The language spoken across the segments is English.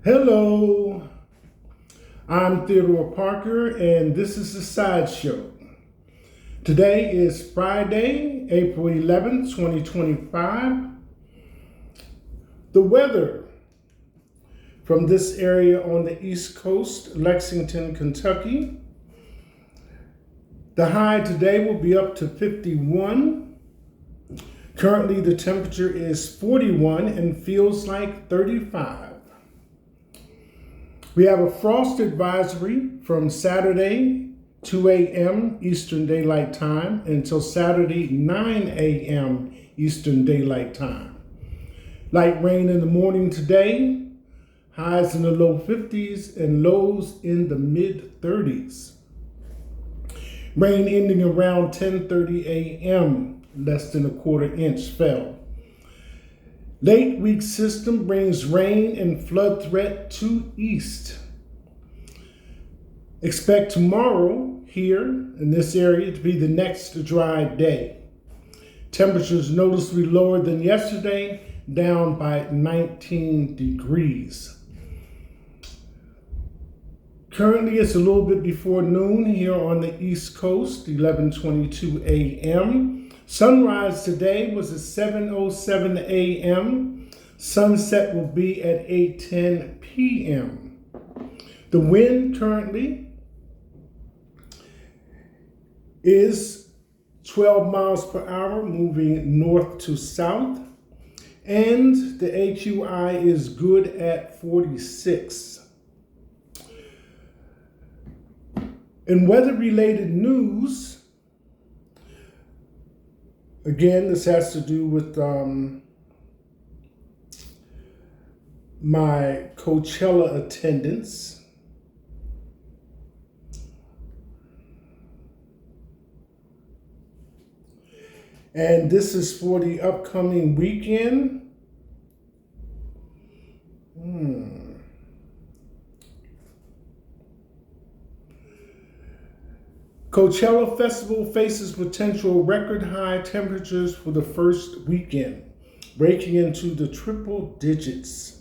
Hello, I'm Theodore Parker, and this is the Sideshow. Today is Friday, April 11th, 2025. The weather from this area on the East Coast, Lexington, Kentucky. The high today will be up to 51. Currently, the temperature is 41 and feels like 35. We have a frost advisory from Saturday, 2 a.m. Eastern Daylight Time until Saturday, 9 a.m. Eastern Daylight Time. Light rain in the morning today, highs in the low 50s and lows in the mid 30s. Rain ending around 10:30 a.m., less than a quarter inch fell. Late week system brings rain and flood threat to east. Expect tomorrow here in this area to be the next dry day. Temperatures noticeably lower than yesterday, down by 19 degrees. Currently, it's a little bit before noon here on the East Coast, 11:22 a.m. Sunrise today was at 7:07 a.m. Sunset will be at 8:10 p.m. The wind currently is 12 miles per hour, moving north to south, and the AQI is good at 46. In weather-related news, again, this has to do with my Coachella attendance. And this is for the upcoming weekend. Coachella Festival faces potential record high temperatures for the first weekend, breaking into the triple digits.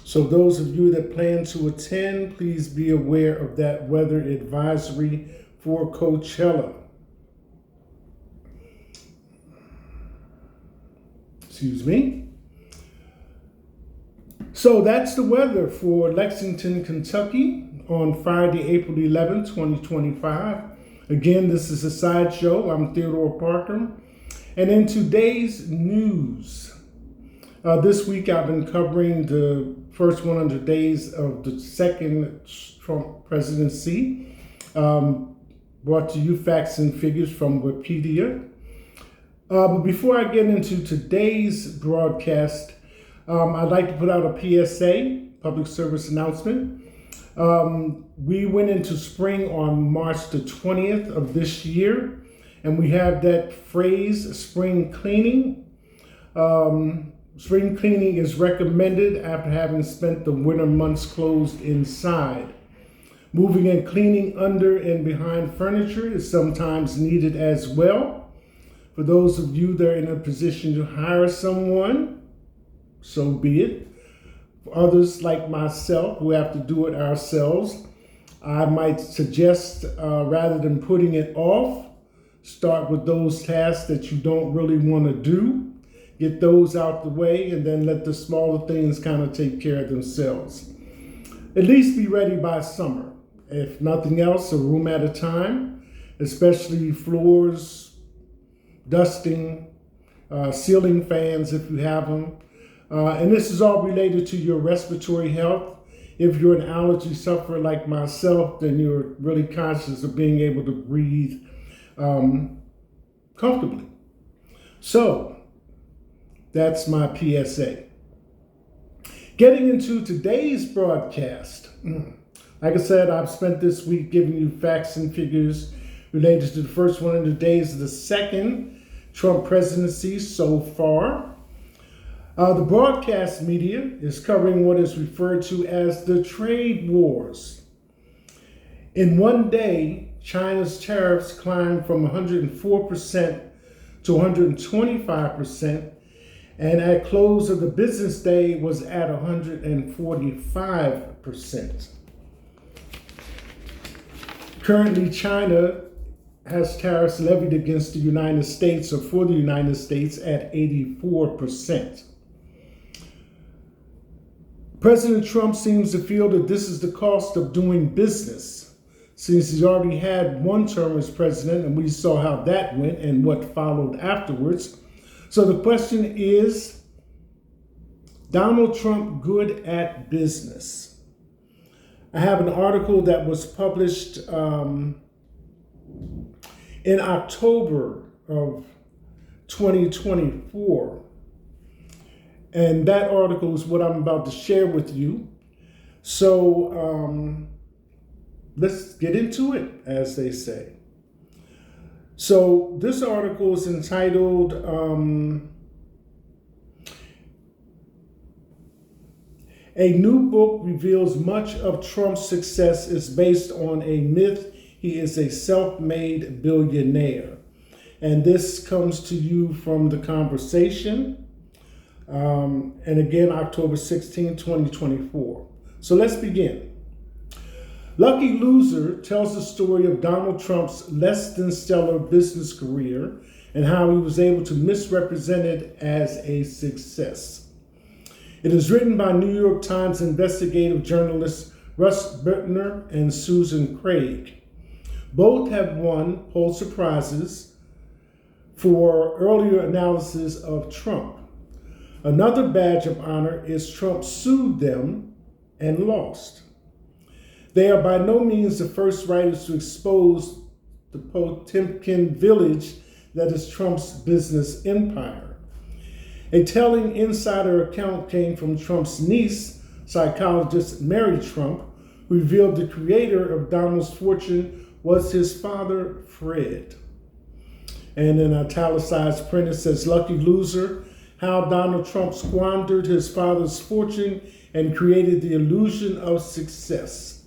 So those of you that plan to attend, please be aware of that weather advisory for Coachella. Excuse me. So that's the weather for Lexington, Kentucky on Friday, April 11th, 2025. Again, this is a Sideshow. I'm Theodore Parker. And in today's news, this week I've been covering the first 100 days of the second Trump presidency, brought to you facts and figures from Wikipedia. But before I get into today's broadcast, I'd like to put out a PSA, public service announcement. We went into spring on March the 20th of this year, and we have that phrase, spring cleaning. Spring cleaning is recommended after having spent the winter months closed inside. Moving and cleaning under and behind furniture is sometimes needed as well. For those of you that are in a position to hire someone, so be it. For others like myself who have to do it ourselves, I might suggest rather than putting it off, start with those tasks that you don't really want to do. Get those out the way and then let the smaller things kind of take care of themselves. At least be ready by summer. If nothing else, a room at a time, especially floors, dusting, ceiling fans if you have them. And this is all related to your respiratory health. If you're an allergy sufferer like myself, then you're really conscious of being able to breathe comfortably. So that's my PSA. Getting into today's broadcast. Like I said, I've spent this week giving you facts and figures related to the first 100 days of the second Trump presidency so far. The broadcast media is covering what is referred to as the trade wars. In one day, China's tariffs climbed from 104% to 125%, and at close of the business day was at 145%. Currently, China has tariffs levied against the United States or for the United States at 84%. President Trump seems to feel that this is the cost of doing business, since he's already had one term as president, and we saw how that went and what followed afterwards. So the question is, Donald Trump good at business? I have an article that was published in October of 2024. And that article is what I'm about to share with you. So let's get into it, as they say. So this article is entitled A New Book Reveals Much of Trump's Success is Based on a Myth He is a Self-Made Billionaire. And this comes to you from The Conversation. And again, October 16, 2024. So let's begin. Lucky Loser tells the story of Donald Trump's less than stellar business career and how he was able to misrepresent it as a success. It is written by New York Times investigative journalists Russ Butner and Susan Craig. Both have won Pulitzer Prizes for earlier analysis of Trump. Another badge of honor is Trump sued them and lost. They are by no means the first writers to expose the Potemkin village that is Trump's business empire. A telling insider account came from Trump's niece, psychologist Mary Trump, who revealed the creator of Donald's fortune was his father, Fred. And in italicized print, it says, Lucky Loser, how Donald Trump squandered his father's fortune and created the illusion of success.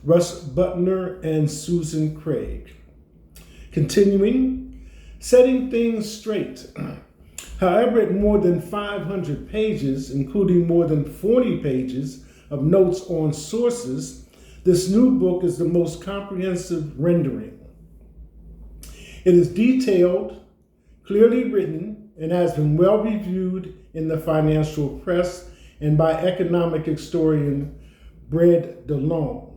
Russ Butner and Susan Craig. Continuing, setting things straight. However, at more than 500 pages, including more than 40 pages of notes on sources, this new book is the most comprehensive rendering. It is detailed, clearly written, and has been well reviewed in the financial press and by economic historian Brad DeLong.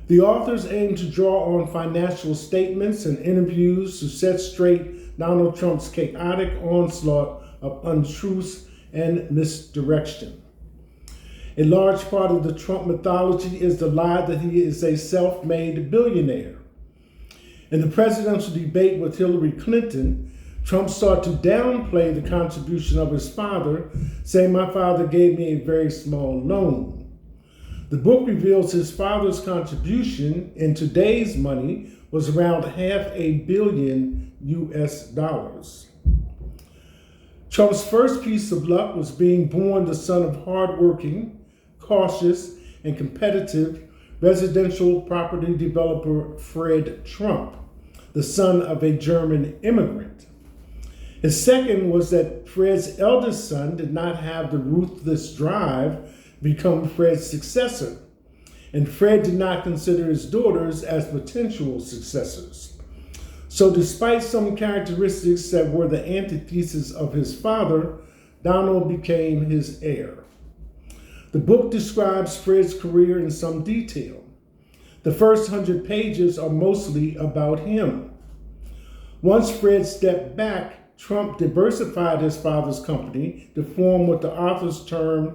The authors aim to draw on financial statements and interviews to set straight Donald Trump's chaotic onslaught of untruths and misdirection. A large part of the Trump mythology is the lie that he is a self-made billionaire. In the presidential debate with Hillary Clinton, Trump sought to downplay the contribution of his father, saying, "My father gave me a very small loan." The book reveals his father's contribution in today's money was around $500 million US. Trump's first piece of luck was being born the son of hardworking, cautious, and competitive residential property developer Fred Trump, the son of a German immigrant. His second was that Fred's eldest son did not have the ruthless drive to become Fred's successor, and Fred did not consider his daughters as potential successors. So despite some characteristics that were the antithesis of his father, Donald became his heir. The book describes Fred's career in some detail. The first 100 pages are mostly about him. Once Fred stepped back, Trump diversified his father's company to form what the authors termed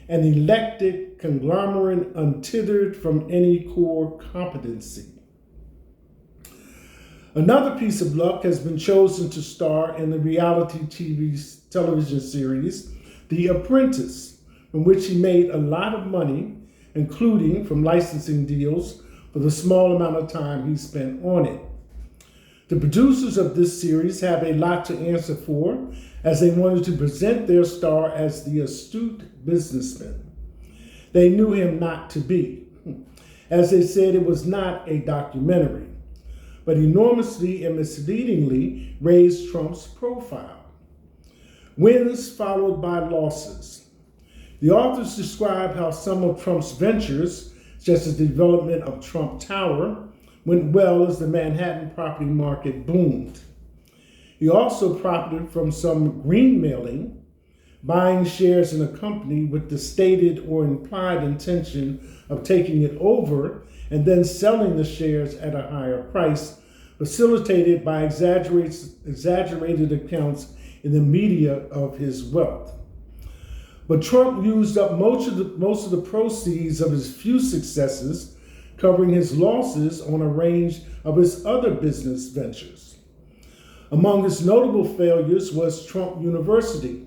an eclectic conglomerate untethered from any core competency. Another piece of luck has been chosen to star in the reality television series, The Apprentice, from which he made a lot of money, including from licensing deals for the small amount of time he spent on it. The producers of this series have a lot to answer for, as they wanted to present their star as the astute businessman. They knew him not to be. As they said, it was not a documentary, but enormously and misleadingly raised Trump's profile. Wins followed by losses. The authors describe how some of Trump's ventures, such as the development of Trump Tower, went well as the Manhattan property market boomed. He also profited from some greenmailing, buying shares in a company with the stated or implied intention of taking it over and then selling the shares at a higher price, facilitated by exaggerated accounts in the media of his wealth. But Trump used up most of the proceeds of his few successes, covering his losses on a range of his other business ventures. Among his notable failures was Trump University,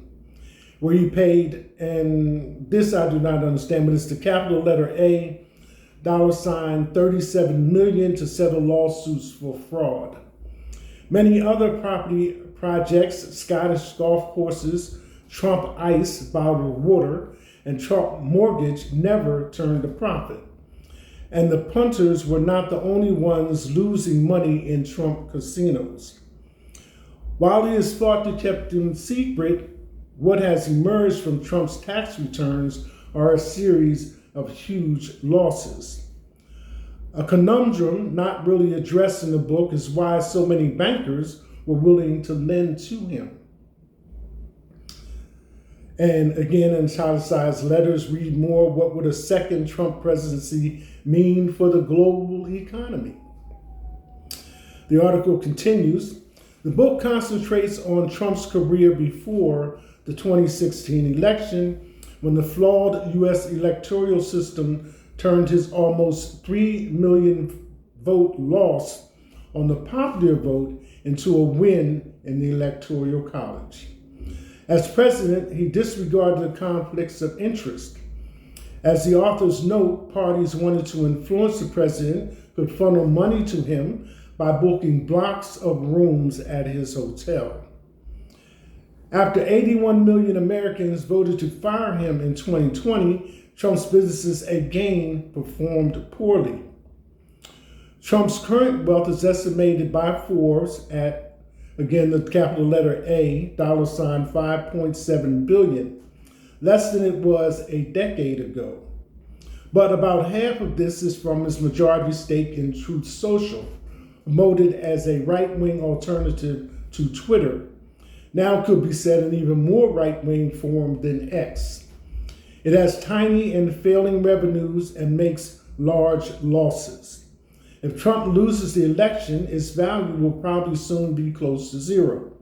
where he paid, and this I do not understand, but it's the capital letter A, $37 million to settle lawsuits for fraud. Many other property projects, Scottish golf courses, Trump Ice bottled water, and Trump Mortgage never turned a profit. And the punters were not the only ones losing money in Trump casinos. While he is thought to keep them secret, what has emerged from Trump's tax returns are a series of huge losses. A conundrum not really addressed in the book is why so many bankers were willing to lend to him. And again, in italicized letters, read more. What would a second Trump presidency mean for the global economy? The article continues. The book concentrates on Trump's career before the 2016 election, when the flawed U.S. electoral system turned his almost 3 million vote loss on the popular vote into a win in the Electoral College. As president, he disregarded the conflicts of interest. As the authors note, parties wanted to influence the president could funnel money to him by booking blocks of rooms at his hotel. After 81 million Americans voted to fire him in 2020, Trump's businesses again performed poorly. Trump's current wealth is estimated by Forbes at, again, the capital letter A, $5.7 billion, less than it was a decade ago. But about half of this is from his majority stake in Truth Social, promoted as a right-wing alternative to Twitter, now could be said in even more right-wing form than X. It has tiny and failing revenues and makes large losses. If Trump loses the election, its value will probably soon be close to zero.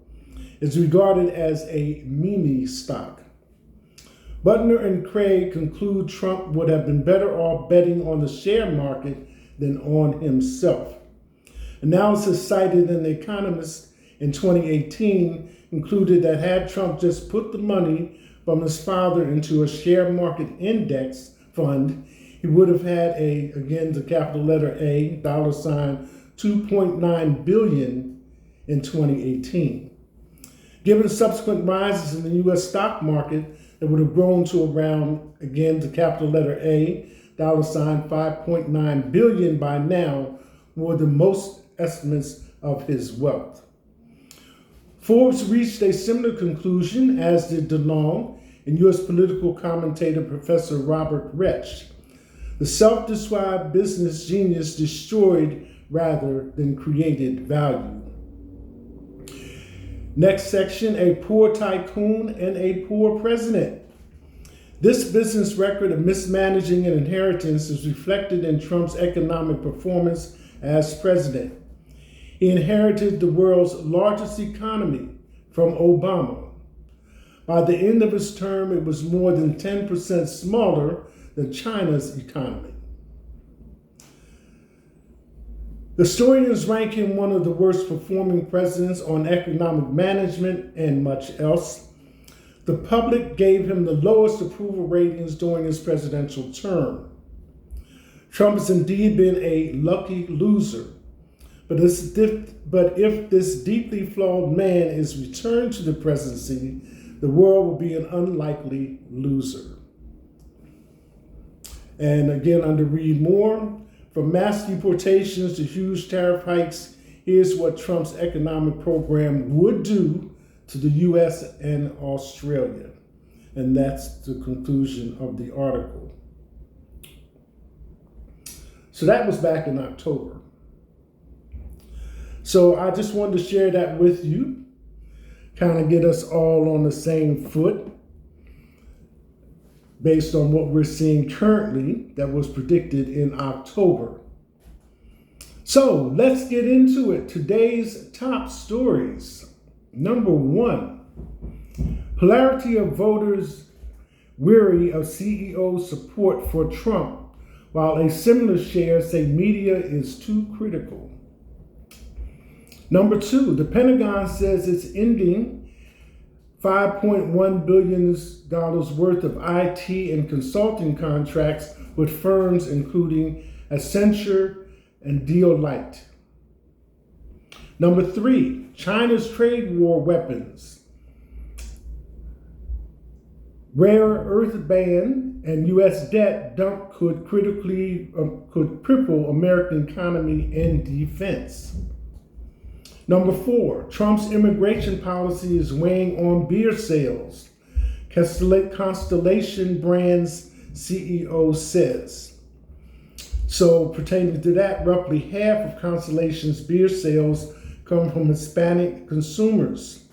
It's regarded as a meme stock. Butner and Craig conclude Trump would have been better off betting on the share market than on himself. Analysis cited in The Economist in 2018 concluded that had Trump just put the money from his father into a share market index fund, he would have had the capital letter A, $2.9 billion in 2018. Given subsequent rises in the U.S. stock market, it would have grown to around, the capital letter A, $5.9 billion by now, more than most estimates of his wealth. Forbes reached a similar conclusion, as did DeLong and U.S. political commentator Professor Robert Reich. The self-described business genius destroyed rather than created value. Next section, a poor tycoon and a poor president. This business record of mismanaging an inheritance is reflected in Trump's economic performance as president. He inherited the world's largest economy from Obama. By the end of his term, it was more than 10% smaller than China's economy. Historians rank him one of the worst performing presidents on economic management and much else. The public gave him the lowest approval ratings during his presidential term. Trump has indeed been a lucky loser. But if this deeply flawed man is returned to the presidency, the world will be an unlikely loser. And again, under read more, from mass deportations to huge tariff hikes, here's what Trump's economic program would do to the US and Australia. And that's the conclusion of the article. So that was back in October. So I just wanted to share that with you, kind of get us all on the same foot based on what we're seeing currently that was predicted in October. So let's get into it. Today's top stories. Number 1, polarity of voters weary of CEO support for Trump, while a similar share say media is too critical. Number 2, the Pentagon says it's ending $5.1 billion worth of IT and consulting contracts with firms including Accenture and Deloitte. Number 3, China's trade war weapons, rare earth ban, and U.S. debt dump could cripple American economy and defense. Number 4, Trump's immigration policy is weighing on beer sales, Constellation Brands CEO says. So pertaining to that, roughly half of Constellation's beer sales come from Hispanic consumers.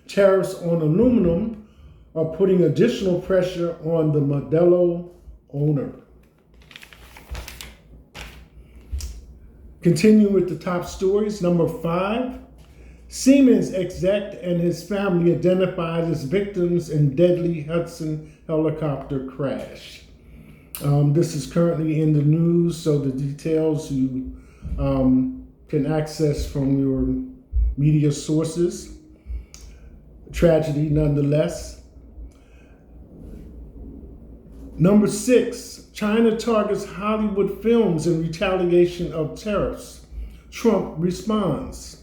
Tariffs on aluminum are putting additional pressure on the Modelo owner. Continuing with the top stories, number 5, Siemens exec and his family identified as victims in deadly Hudson helicopter crash. This is currently in the news, so the details you can access from your media sources. Tragedy nonetheless. Number 6, China targets Hollywood films in retaliation of tariffs. Trump responds.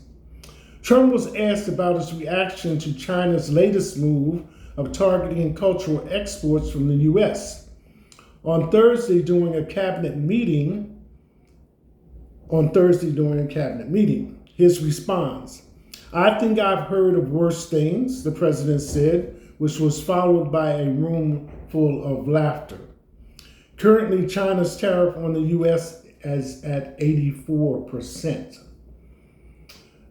Trump was asked about his reaction to China's latest move of targeting cultural exports from the U.S. On Thursday during a cabinet meeting, his response, "I think I've heard of worse things," the president said, which was followed by a room full of laughter. Currently, China's tariff on the U.S. is at 84%.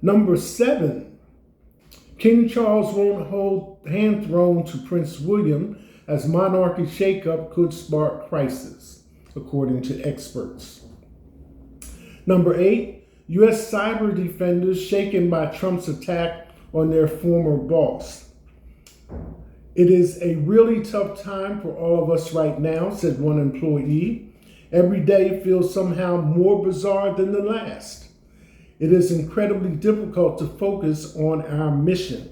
Number 7, King Charles won't hold hand throne to Prince William as monarchy shakeup could spark crisis, according to experts. Number 8, U.S. cyber defenders shaken by Trump's attack on their former boss. "It is a really tough time for all of us right now," said one employee. "Every day feels somehow more bizarre than the last. It is incredibly difficult to focus on our mission."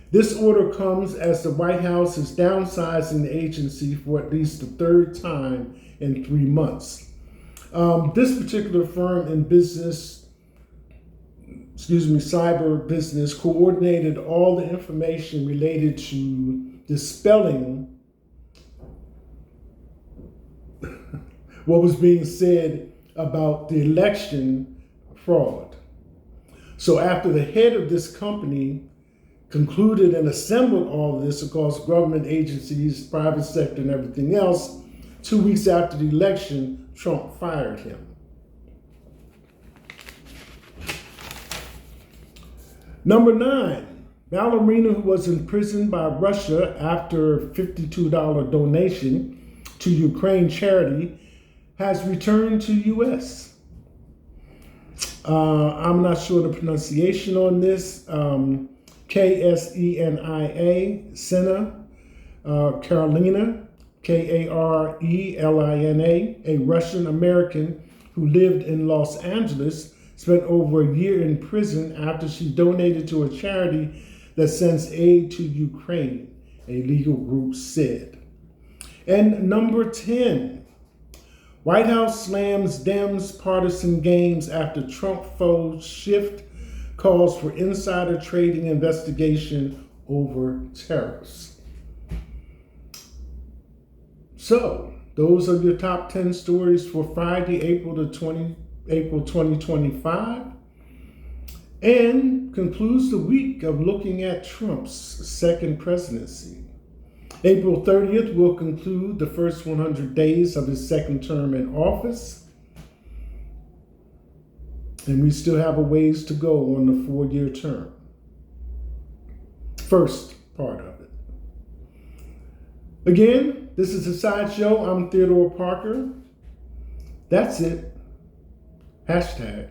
This order comes as the White House is downsizing the agency for at least the 3rd time in 3 months. This particular firm in cyber business, coordinated all the information related to dispelling what was being said about the election fraud. So after the head of this company concluded and assembled all of this across government agencies, private sector, and everything else, 2 weeks after the election, Trump fired him. Number 9, ballerina who was imprisoned by Russia after a $52 donation to Ukraine charity has returned to U.S. I'm not sure the pronunciation on this. Ksenia, Karelina, Karelina, a Russian American who lived in Los Angeles, spent over a year in prison after she donated to a charity that sends aid to Ukraine, a legal group said. And number 10, White House slams Dems partisan games after Trump foes shift, calls for insider trading investigation over tariffs. So, those are your top 10 stories for Friday, April 2025. and concludes the week of looking at Trump's second presidency. April 30th will conclude the first 100 days of his second term in office. And we still have a ways to go on the 4-year term. First part of it. Again, this is a sideshow. I'm Theodore Parker. That's it. Hashtag